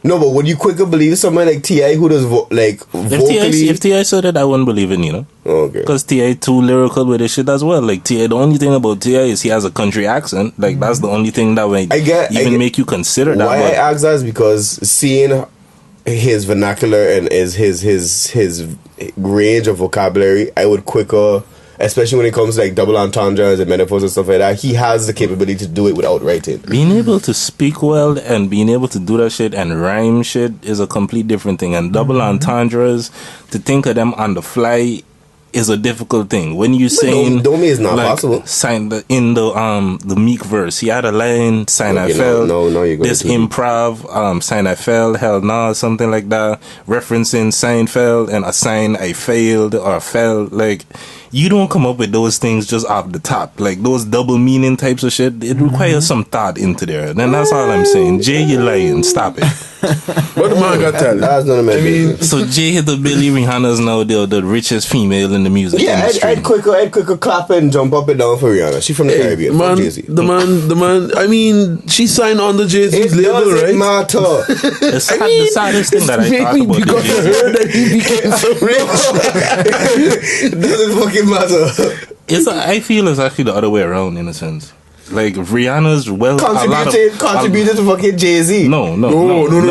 No, but would you quicker believe someone like T.I. who does vocally? If T.I. said it, I wouldn't believe it, Okay. Because T.I. too lyrical with his shit as well. T.I. the only thing about T.I. is he has a country accent. That's the only thing that would make you consider that. Why I ask that is because seeing his vernacular and his range of vocabulary, I would quicker. Especially when it comes to double entendres and metaphors and stuff like that, he has the capability to do it without writing. Being able to speak well and being able to do that shit and rhyme shit is a complete different thing. And double entendres, to think of them on the fly is a difficult thing. When you saying don't mean it's not possible. In the Meek verse, he had a line, sign I fell. This improv, sign I fell, hell nah, something like that, referencing Seinfeld and a sign I failed or fell. You don't come up with those things just off the top. Those double meaning types of shit, it requires some thought into there. And that's all I'm saying. Jay, you lying. Stop it. What the man got talent? That's none of my business. So Jay hit the Billy. Rihanna's now the richest female in the music industry. I'd quicker clap and jump up and down for Rihanna. She's from the Caribbean. The man. I mean, she signed on the Jay-Z's label, right? It matter. The saddest thing that I thought about because I heard that he became so rich. Doesn't fucking matter. I feel it's actually the other way around in a sense. Like Rihanna's contributed to fucking Jay-Z. No.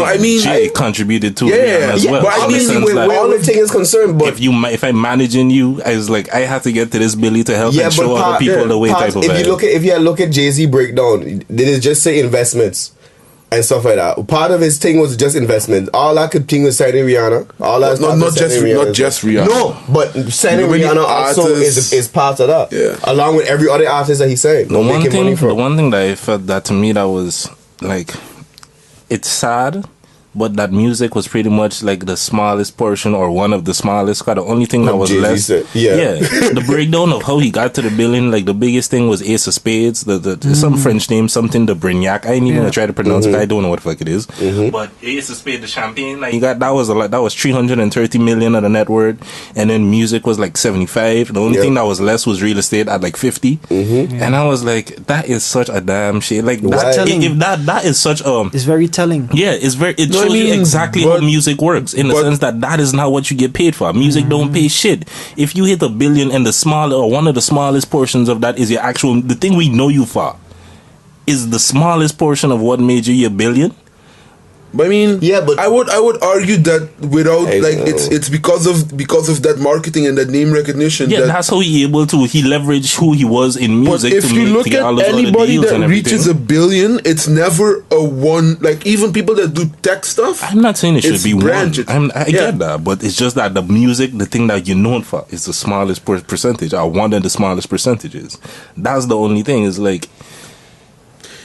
I mean, Jay contributed to Rihanna as well. But I mean, where all the thing is concerned, but if I'm managing you, I was like, I have to get to this Billy to help and show other people the way type of vibe. If you look at Jay-Z breakdown, did it just say investments and stuff like that? Part of his thing was just investment. All I could think was signing Rihanna. Not just Rihanna. No, but signing Rihanna also is part of that. Yeah. Along with every other artist that he signed. The one thing that I felt that to me that was like, it's sad, but that music was pretty much like the smallest portion or one of the smallest. The only thing that was less, the breakdown of how he got to the billion. Like the biggest thing was Ace of Spades, some French name, something the Brignac. I ain't even gonna try to pronounce it. I don't know what the fuck it is. But Ace of Spades, the champagne, like he got that was a lot. That was 330 million of the net worth, and then music was like 75. The only thing that was less was real estate at like 50. And I was like, that is such a damn shit. Like that is such it's very telling. Yeah, it's very. It shows you exactly how music works in the sense that is not what you get paid for. Music don't pay shit. If you hit a billion and the smaller or one of the smallest portions of that is your actual, the thing we know you for is the smallest portion of what made you your billion. But I mean, but I would argue that without it's because of that marketing and that name recognition. Yeah, that's how he leveraged who he was in music. But if you look at anybody that reaches a billion, it's never a one. Like even people that do tech stuff. I'm not saying it should be branches. one. I get that, but it's just that the music, the thing that you're known for, is the smallest percentage, or one of the smallest percentages. That's the only thing. It's like,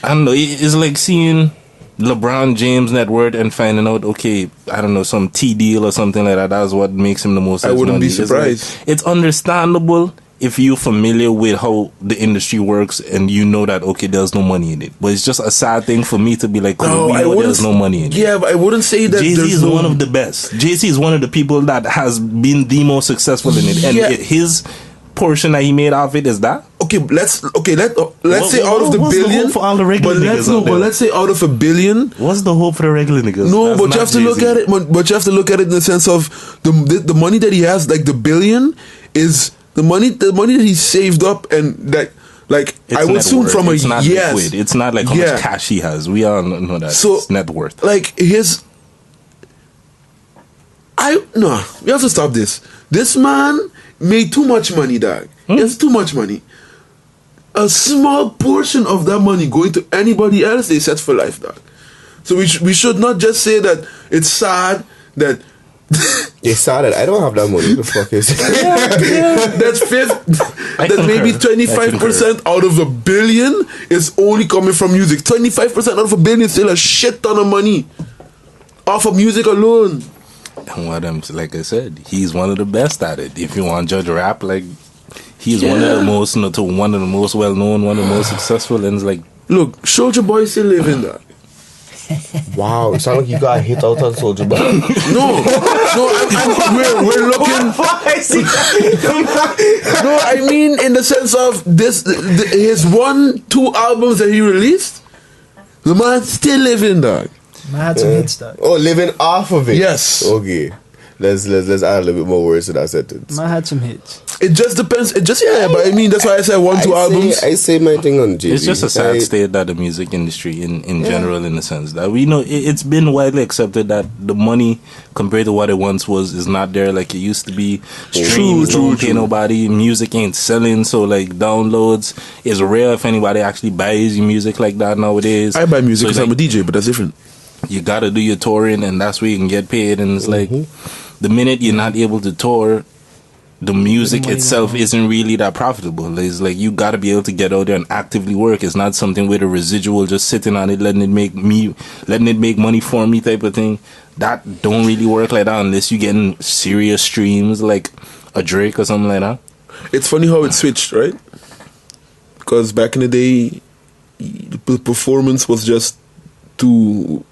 I don't know. It's like seeing LeBron James' net worth and finding out, okay, I don't know, some T deal or something like that. That's what makes him the most. I wouldn't be surprised. It's understandable if you're familiar with how the industry works and you know that, okay, there's no money in it. But it's just a sad thing for me to be like, there's no money in it. Yeah, but I wouldn't say that Jay-Z is one of the best. Jay-Z is one of the people that has been the most successful in it. And his portion that he made out of it is that. Let's say out of the billion. For all the regular let's say out of a billion. What's the hope for the regular niggas? No, but you have to look at it. But you have to look at it in the sense of the money that he has. Like the billion is the money that he saved up, and like I would assume from it's not liquid. It's not like how much cash he has. We all know that. So it's net worth. Like we have to stop this. This man made too much money, dog. It's too much money. A small portion of that money going to anybody else, they set for life, dog. So we should not just say that it's sad that it's sad that I don't have that money. The fuck is that's maybe 25% out of a billion is only coming from music. 25% out of a billion is still a shit ton of money off of music alone. And like I said, he's one of the best at it. If you want to judge rap, like he's one of the most, one of the most well known, one of the most successful, and it's like, look, Soulja Boy still living that. Wow, it sounds like you got hit out on Soulja Boy. No, we're looking. No, I mean in the sense of his 1-2 albums that he released, the man still living, dog. I had some hits, dog. Oh, living off of it. Yes. Okay. Let's add a little bit more words to that sentence. I had some hits. It just depends. But I mean that's why I said 1-2 albums. I say my thing on Jay-Z. It's just a sad state that the music industry in general, in the sense that we know it's been widely accepted that the money compared to what it once was is not there like it used to be. Streams don't pay nobody. Music ain't selling, so like downloads is rare if anybody actually buys your music like that nowadays. I buy music because I'm a DJ, but that's different. You gotta do your touring, and that's where you can get paid. And it's like the minute you're not able to tour, the music itself isn't really that profitable. It's like you gotta be able to get out there and actively work. It's not something with a residual just sitting on it, letting it make money for me type of thing. That don't really work like that unless you getting serious streams like a Drake or something like that. It's funny how it switched, right? Because back in the day, the performance was just to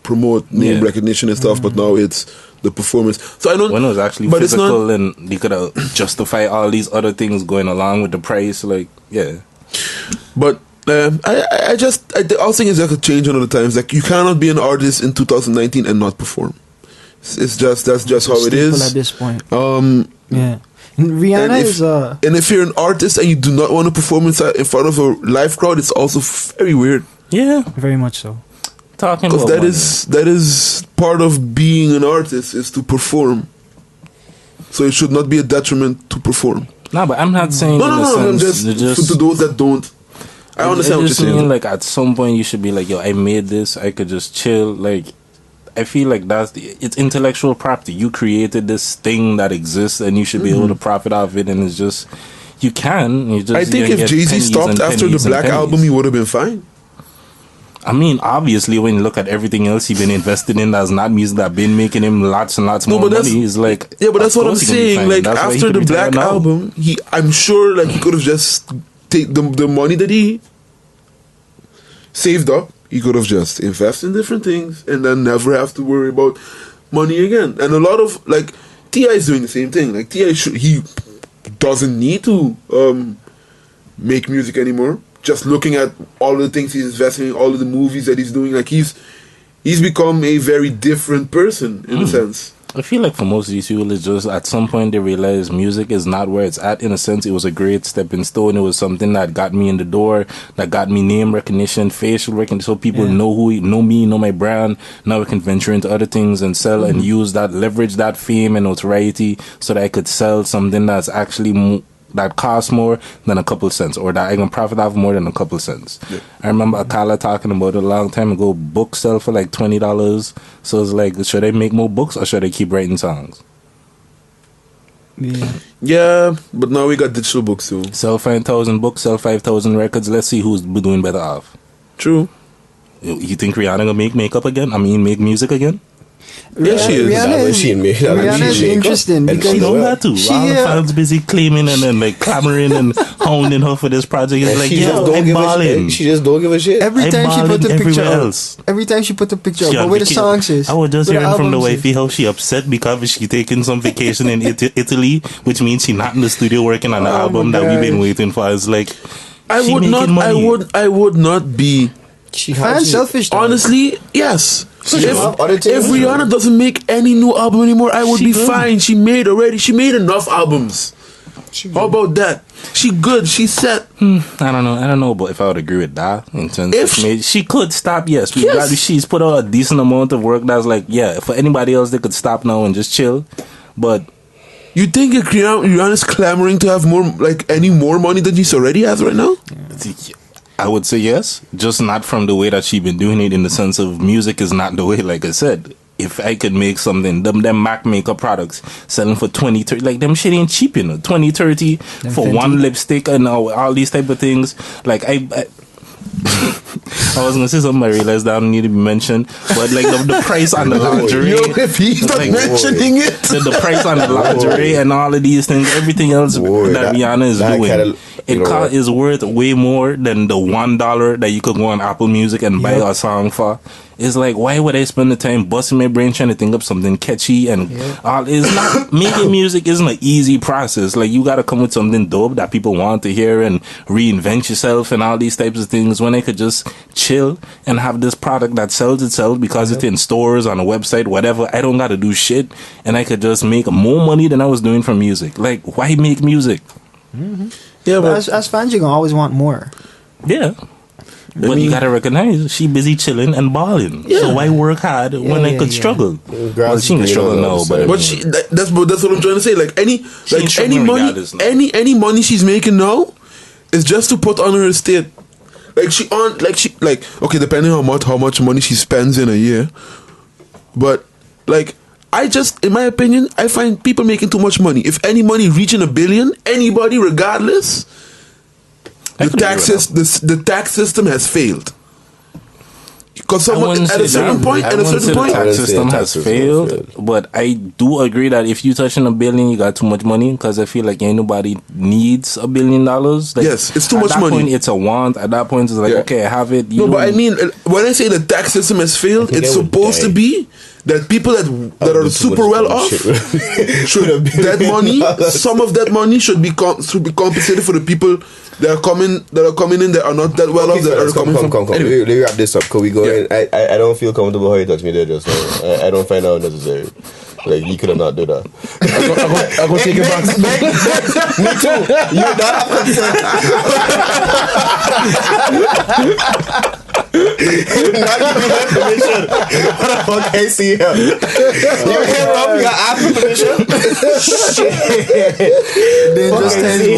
promote name recognition and stuff, but now it's the performance. So I don't. When it was actually physical, and they could justify all these other things going along with the price, like But I the thing is that could change another times. Like you cannot be an artist in 2019 and not perform. It's just that's just how it is at this point. Rihanna and if you're an artist and you do not want to perform in front of a live crowd, it's also very weird. Yeah, very much so. Talking because about that is part of being an artist, is to perform. So it should not be a detriment to perform. No, but I'm not saying I'm just to those that don't. I understand what you're saying. Like at some point you should be like, yo, I made this. I could just chill. Like, I feel like it's intellectual property. You created this thing that exists, and you should be able to profit off it. And it's just you can. I think if Jay-Z stopped after the Black album, he would have been fine. I mean, obviously, when you look at everything else he's been invested in, that's not music that been making him lots and lots more money. It's like, yeah, but that's what I'm saying. Like after the Black album, I'm sure like he could have just take the money that he saved up. He could have just invested in different things and then never have to worry about money again. And a lot of like T.I. is doing the same thing. Like T.I. he doesn't need to make music anymore. Just looking at all the things he's investing in, all of the movies that he's doing, like he's become a very different person in a sense. I feel like for most of these people, it's just at some point they realize music is not where it's at. In a sense, it was a great stepping stone. It was something that got me in the door, that got me name recognition, facial recognition, so people know me, know my brand. Now I can venture into other things and sell and use that, leverage that fame and notoriety so that I could sell something that's actually that costs more than a couple cents, or that I can profit off more than a couple cents. Yeah. I remember Akala talking about it a long time ago. Books sell for like $20. So it's like, should I make more books or should I keep writing songs? Yeah, but now we got digital books too. Sell 5,000 books, sell 5,000 records. Let's see who's doing better off. True. You think Rihanna gonna make makeup again? I mean, make music again? Yeah, she is. Rihanna is interesting because she don't have to. All the fans busy claiming and then like clamoring and hounding her for this project. It's like, yo, I'm balling. She just don't give a shit. Every time she put the picture up, but where the songs is. I was just hearing from the wifey how she upset because she taking some vacation in Italy, which means she not in the studio working on the album that we've been waiting for. It's like, I would not be. Selfish. Honestly, yes. If Rihanna doesn't make any new album anymore, I would be fine. She made enough albums. How about that? She good. She set. I don't know, but if I would agree with that, in terms of she could stop. Yes, she's put out a decent amount of work. That's like, yeah. For anybody else, they could stop now and just chill. But you think Rihanna's clamoring to have any more money than she already has right now? I would say yes, just not from the way that she been doing it, in the sense of music is not the way, like I said. If I could make something, them MAC makeup products selling for 20, 30, like them shit ain't cheap, 20, 30 for one lipstick and all these type of things. Like I was gonna say something I realized that I don't need to be mentioned, but like the price on the lingerie, if he's not mentioning it, the price on the lingerie and all of these things, everything else that Rihanna is doing, it is worth way more than the $1 that you could go on Apple Music and buy a song for. It's like, why would I spend the time busting my brain trying to think of something catchy and all? It's not, making music isn't an easy process. Like, you gotta come with something dope that people want to hear and reinvent yourself and all these types of things, when I could just chill and have this product that sells itself because it's in stores, on a website, whatever. I don't gotta do shit, and I could just make more money than I was doing from music. Like, why make music? Yeah, but as fans, you're gonna always want more. Yeah. But you gotta recognize she busy chilling and balling. Yeah. So why work hard when I could struggle? Well, she can struggle now, but that's what I'm trying to say. Like any money she's making now is just to put on her estate. Okay, depending on how much money she spends in a year, but in my opinion, I find people making too much money. If any money reaching $1 billion, anybody, regardless, the tax system has failed. Because someone at a certain point, the tax system has failed. But I do agree that if you touching $1 billion, you got too much money. Because I feel like ain't nobody needs $1 billion. Like, yes, it's too much money. At that point, it's a want. At that point, it's like, okay, I have it. But I mean, when I say the tax system has failed, it's supposed to be that people that are super well off that money, some of that money should be compensated for the people that are coming in that are not that well off. Come. Anyway. Let me wrap this up. Can we go in? I don't feel comfortable how you touch me there just now. I don't find that necessary. Like, you could have not do that. I'm gonna take it back. Me too. You not have consent. Not even have permission. What the fuck I see here? You hear Rob? You got ask for permission? Shit. Then just tell me.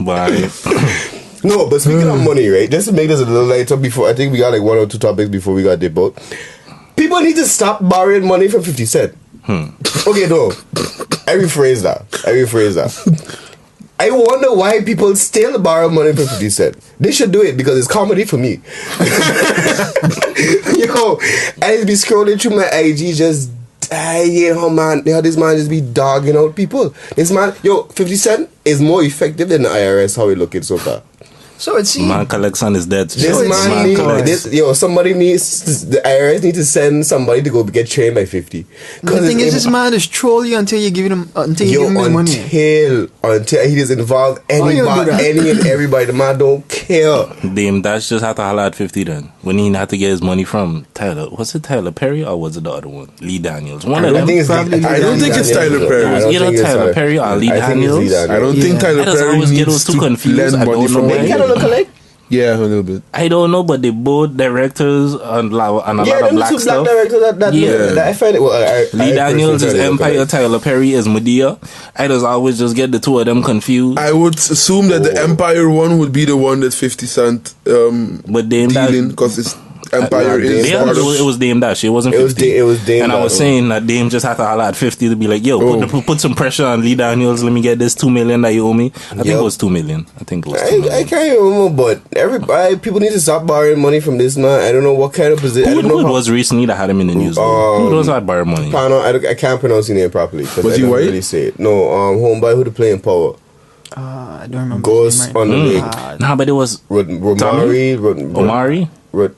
Bye. No, but speaking of money, right? Just to make this a little lighter before, I think we got like 1 or 2 topics before we got dip out. People need to stop borrowing money from 50 Cent. Okay, no. I rephrase that. I wonder why people still borrow money from 50 Cent. They should do it because it's comedy for me. Yo, I just be scrolling through my IG just man. This man just be dogging out people. This man, 50 Cent is more effective than the IRS, how we looking so far. So it seems Man collection is dead. This man needs somebody needs the IRS need to send somebody to go get trained by 50. the thing is, this man just troll you until you give him the money. Until he just involve any and everybody. The man don't care. Damn, that's just had to holler at 50 then. When he had to get his money from Tyler. Was it Tyler Perry or was it the other one? Lee Daniels. One of them. I don't think it's Tyler Perry. Either Tyler Perry or Lee Daniels. I don't think Tyler Perry needs to lend money from me. Yeah, a little bit. I don't know, but they both directors and a lot of black stuff. That I find it. Well, Lee Daniels is Empire, Tyler Perry is Medea. I just always just get the two of them confused. I would assume that the Empire one would be the one that 50 Cent but dealing, because it's Empire is part of... It was Dame Dash. It wasn't 50. It was Dame. And I was saying that Dame just had to holler at 50 to be like, yo, put some pressure on Lee Daniels. Let me get this $2 million that you owe me. I think it was $2 million. I can't remember, but everybody, people need to stop borrowing money from this man. I don't know what kind of position. Who was recently that had him in the news? Who knows how to borrow money? I can't pronounce his name properly. Was he white? Really say it. No, homeboy who to play in Power. I don't remember. Ghost on the league. Nah, but it was Omari. But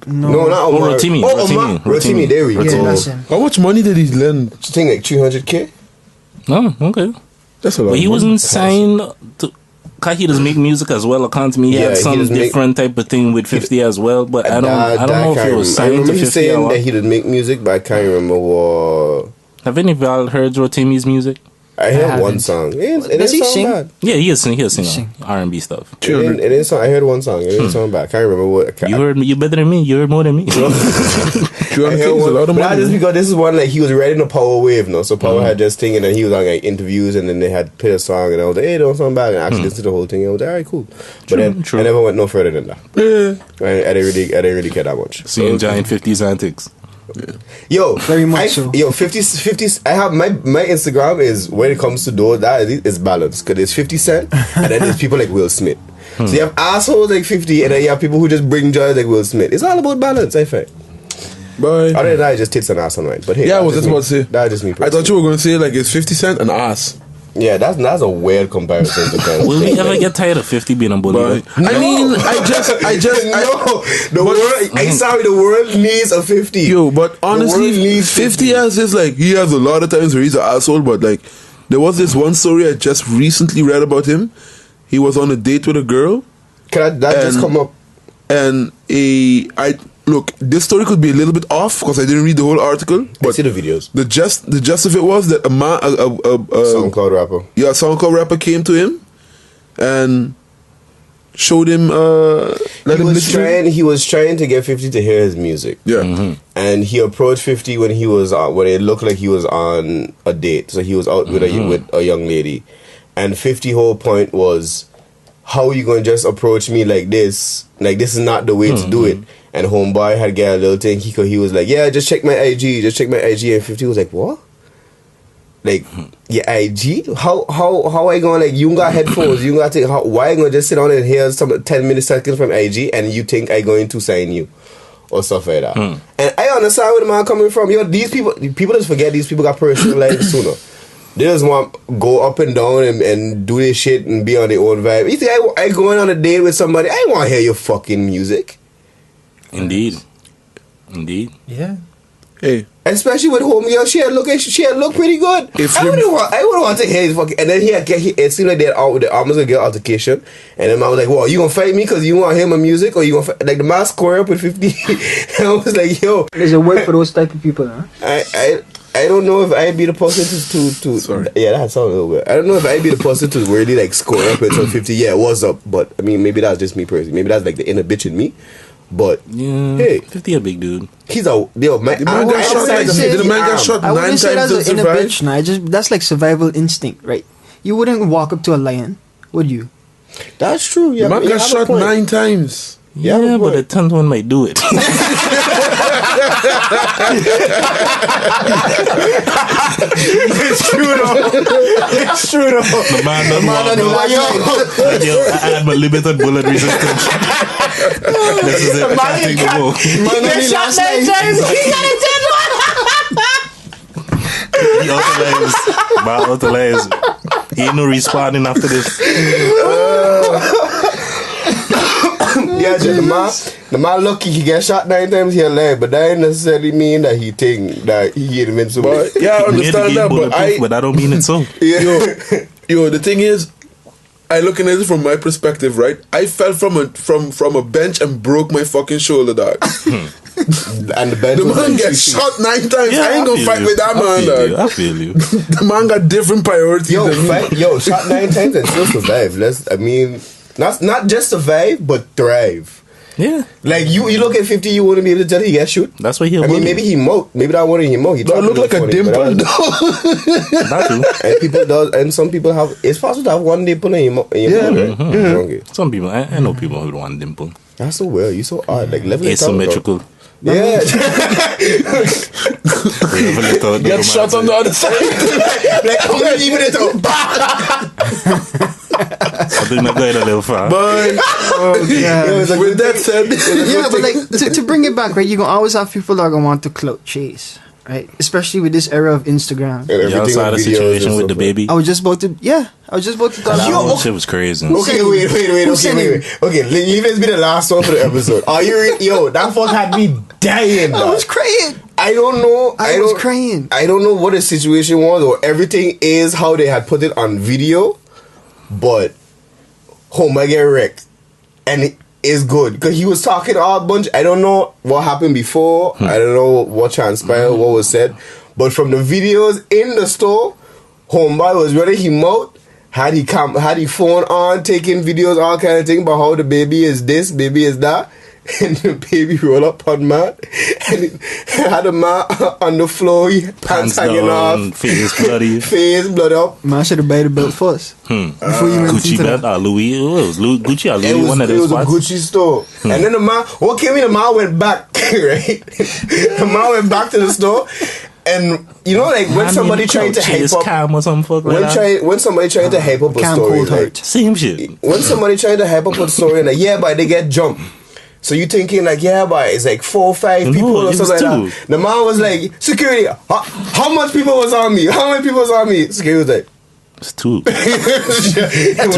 no, not Omar. Rotimi. There we go. How much money did he lend? I think like 300K. Oh, okay. That's a lot. But he wasn't signed to. Cause he does make music as well. According to me, he had some different type of thing with 50 as well. But I don't know if he was signed to 50. He's saying that he did make music, but I can't remember what. Have any of y'all heard Rotimi's music? I heard one song. Does he sing? Bad. Yeah, he'll sing R&B stuff. I heard one song. It didn't sound bad. I can't remember what. You better than me. You heard more than me. Just because this is one like he was riding a Power wave, no. So Power had just thing, and then he was on like interviews, and then they had played a song, and I was like, hey, don't sound bad. And I actually listened to the whole thing, and I was like, alright, cool. But then I never went no further than that. I didn't really care that much. Seeing giant 50s antics. Yeah. Yo, very much so. Yo, 50s. I have my Instagram is when it comes to those that is balanced because there's 50 Cent and then there's people like Will Smith. So you have assholes like 50 and then you have people who just bring joy like Will Smith. It's all about balance, I think. Bye. Other than that, I just tits and ass on mine. But hey, yeah, I was just about to say that just me. I thought you were going to say like it's 50 Cent and ass. Yeah, that's a weird comparison to kind of. Will we ever get tired of 50 being a bully? No. I mean, the world needs a 50. Yo, but honestly, 50 has this like he has a lot of times where he's an asshole, but like there was this one story I just recently read about him. He was on a date with a girl. Just come up? And look, this story could be a little bit off because I didn't read the whole article. But I see the videos. The gist of it was that a SoundCloud rapper. Yeah, a SoundCloud rapper came to him and showed him. He was trying to get 50 to hear his music. Yeah, and he approached 50 when when it looked like he was on a date. So he was out with a young lady, and 50 whole point was, how are you going to just approach me like this? Like, this is not the way to do it. And homeboy had got a little thing. He was like, yeah, just check my IG. And 50 was like, what? Like, your IG? How I going, like, you got headphones. You got to, why I going to just sit down and hear some 10 seconds from IG and you think I going to sign you? Or stuff like that. And I understand where the man coming from. Yo, these people just forget these people got personal lives sooner. They just want to go up and down and do this shit and be on their own vibe. You think I going on a date with somebody, I want to hear your fucking music. Indeed. Yeah. Hey. Especially with homegirl, she had look pretty good. I wouldn't want to hear his fucking. And then it seemed like they almost gonna get altercation. And then I was like, "Well, you gonna fight me because you want to hear my music, or you gonna fight? Like the man square up with 50?" And I was like, "Yo, there's a word for those type of people, huh?" I don't know if I'd be the person to Sorry. Yeah, that sounds a little bit. I don't know if I'd be the person to really like score up with some 50. Yeah, what's up? But I mean, maybe that's just me personally. Maybe that's like the inner bitch in me. But yeah, hey, 50 a big dude. He's a man. The man got shot I 9 wouldn't say times that's and an inner survived. bitch. Nah, that's like survival instinct, right? You wouldn't walk up to a lion, would you? That's true. Yeah, The man got shot 9 times. Yeah, but the 10th one might do it. It's true though. It's true though. The man doesn't want I had my limited bullet resistance. This is it. I can't take the ball. Man only last night. He authorized. He ain't no responding after this. Yeah, the man lucky he get shot 9 times he alive, but that ain't necessarily mean that he think that he invincible. But yeah, I understand that, but I don't mean it so. Yo, the thing is, I looking at it from my perspective, right? I fell from a bench and broke my fucking shoulder, dog. And the bench the man gets shot 9 times. Yeah, I ain't gonna fight with that man, dog. I feel you. The man got different priorities than me. Shot 9 times and still survive. Not just survive, but thrive. Yeah. Like you look at 50, you wouldn't be able to tell he get shoot. That's why he. I mean, maybe he moat. Maybe that one he moat. He don't look like a dimple. That too. And people does, and some people have. It's possible to have one dimple in your mouth. Yeah. Right? Mm-hmm. Some people, I know people who want dimple. That's so weird. You so odd. Like level asymmetrical. Yeah. Get shot on the other side. Like how many even it out? I think that going a little far. But with that said, yeah, but like to bring it back, right? You gonna always have people that are gonna want to clout chase, right? Especially with this era of Instagram. Y'all saw the situation with DaBaby. I was just about to talk That shit was crazy. Okay, wait. Okay, leave this be the last one for the episode. Are you yo? That fuck had me dying. I was crying. I don't know. I was crying. I don't know what the situation was, or everything is how they had put it on video. But Homer get wrecked, and it is good because he was talking all a bunch. I don't know what happened before. I don't know what transpired, what was said. But from the videos in the store, Homer was ready. He mouth had he phone on, taking videos, all kind of thing about how the baby is this, baby is that. And the baby roll up on man, and it had a man on the floor, pants hanging down, off, face bloody, face blood up. Man should have bought the belt first. Before you went Gucci belt, Louis, it was Gucci or Louis, one of those spots. It was a Gucci store. And then the man, what came in, the man went back, right? The man went back to the store. And you know, like when somebody trying to hype up, cam or some fuck like that. When somebody trying to hype up a story, like, same shit. When somebody trying to hype up a story, like but they get jumped. So you thinking like, but it's like 4 or 5 people or something like that. The man was like, security, how much people was on me? How many people was on me? Security was like, it's 2. It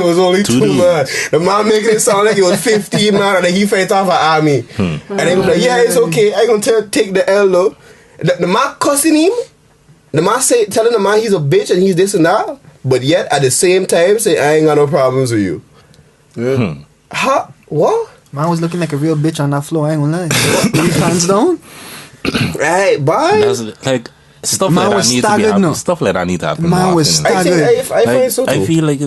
was only 2 man. The man making it sound like it was 15 man, and then he fight off an army. And they was like, it's okay. I gonna take the L though. The man cussing him. The man telling the man he's a bitch and he's this and that. But yet at the same time say, I ain't got no problems with you. Yeah. What? Man was looking like a real bitch on that floor. I ain't gonna lie. Hands down. Right, bye. That's like stuff like that need to be happening. Stuff like that need to happen. Man was staggered. I find so too. I feel like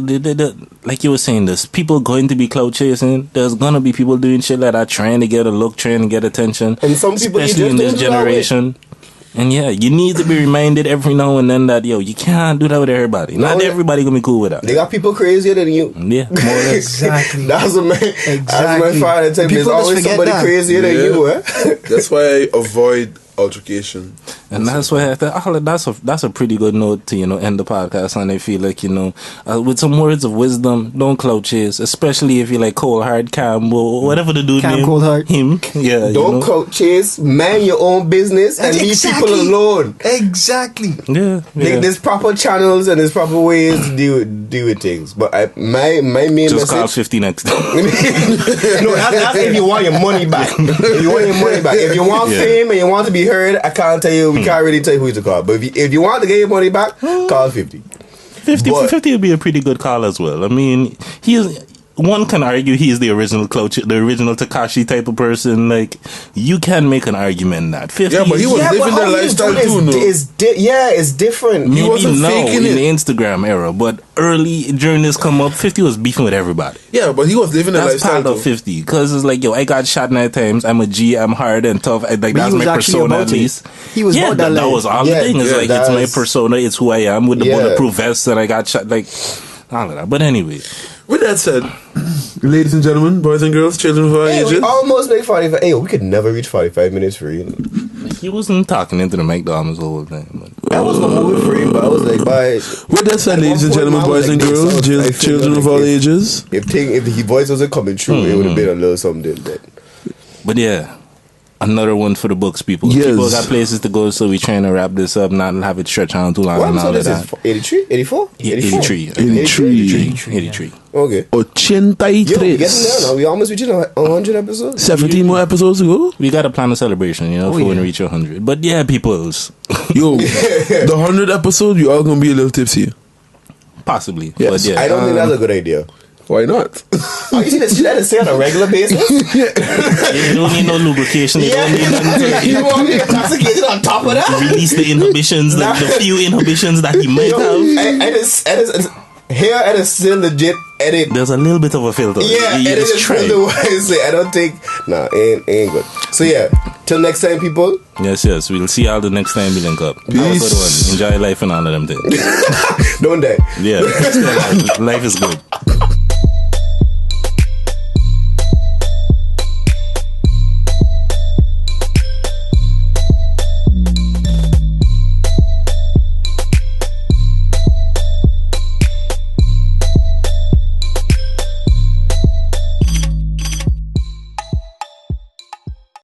like you were saying, there's people going to be clout chasing. There's gonna be people doing shit like that, trying to get a look, trying to get attention. And some people, especially in this generation. And yeah, you need to be reminded every now and then that you can't do that with everybody. Not everybody gonna be cool with that. They got people crazier than you. Yeah, more or less. Exactly. That's what my father tell me. There's always somebody crazier than you. That's why I avoid altercation. And that's why I thought, that's a pretty good note to, end the podcast. And I feel like, with some words of wisdom, don't clout chase, especially if you like Cold Hard Cam or whatever the dude name. Cold Hard. Him. Yeah. Don't clout chase, man your own business and leave people alone. Exactly. Yeah. There's proper channels and there's proper ways to deal with things. But my main just message... call 50 next time. No, that's if you want your money back. If you want fame and you want to be heard, I can't tell you. We can't really tell you who to call. But if you want to get your money back, call 50. 50 would be a pretty good call as well. I mean, one can argue he's the original Tekashi type of person. Like, you can make an argument that 50. Yeah, but he was living that lifestyle too, no? It's different. Maybe he wasn't faking in it. the Instagram era, but early during this come up, 50 was beefing with everybody. Yeah, but he was living that That's lifestyle part of 50, because it's like, I got shot 9 times. I'm a G. I'm hard and tough. That's my persona at least. He was about that was all the thing. It's like it's my persona. It's who I am with the bulletproof vest that I got shot. Like all of that. But anyway. With that said, ladies and gentlemen, boys and girls, children of all ages. We almost make 45. Hey, we could never reach 45 minutes free. He wasn't talking into the McDonald's the whole time. But I was moving free, but I was like, bye. With that said, ladies and gentlemen, boys and girls, children of all ages. If his voice wasn't coming true, it would have been a little something. But yeah. Another one for the books, people. Yes. People got places to go, so we're trying to wrap this up, not have it stretch on too long. What and all episode of is that. this? 83? 84? 83. 83. Okay. 83. Yo, we getting there now. We almost reaching 100 episodes. 17 more episodes to go. We got to plan a celebration, for when we reach 100. But yeah, peoples. Yo, the 100th episode, you all gonna be a little tipsy. Possibly. Yes. But yeah, I don't think that's a good idea. Why not? Oh, you see that shit that say on a regular basis? you don't need no lubrication. You don't need nothing You want me intoxicated on top of that? to release the inhibitions, the few inhibitions that he might have. Here, it is still legit edit. There's a little bit of a filter. Yeah, you edit just is try. still the way. I don't think... Nah, ain't good. So yeah, till next time, people. Yes. We'll see y'all the next time we link up. Peace. Have a good one. Enjoy life and all of them things. Don't die. Yeah. Life is good.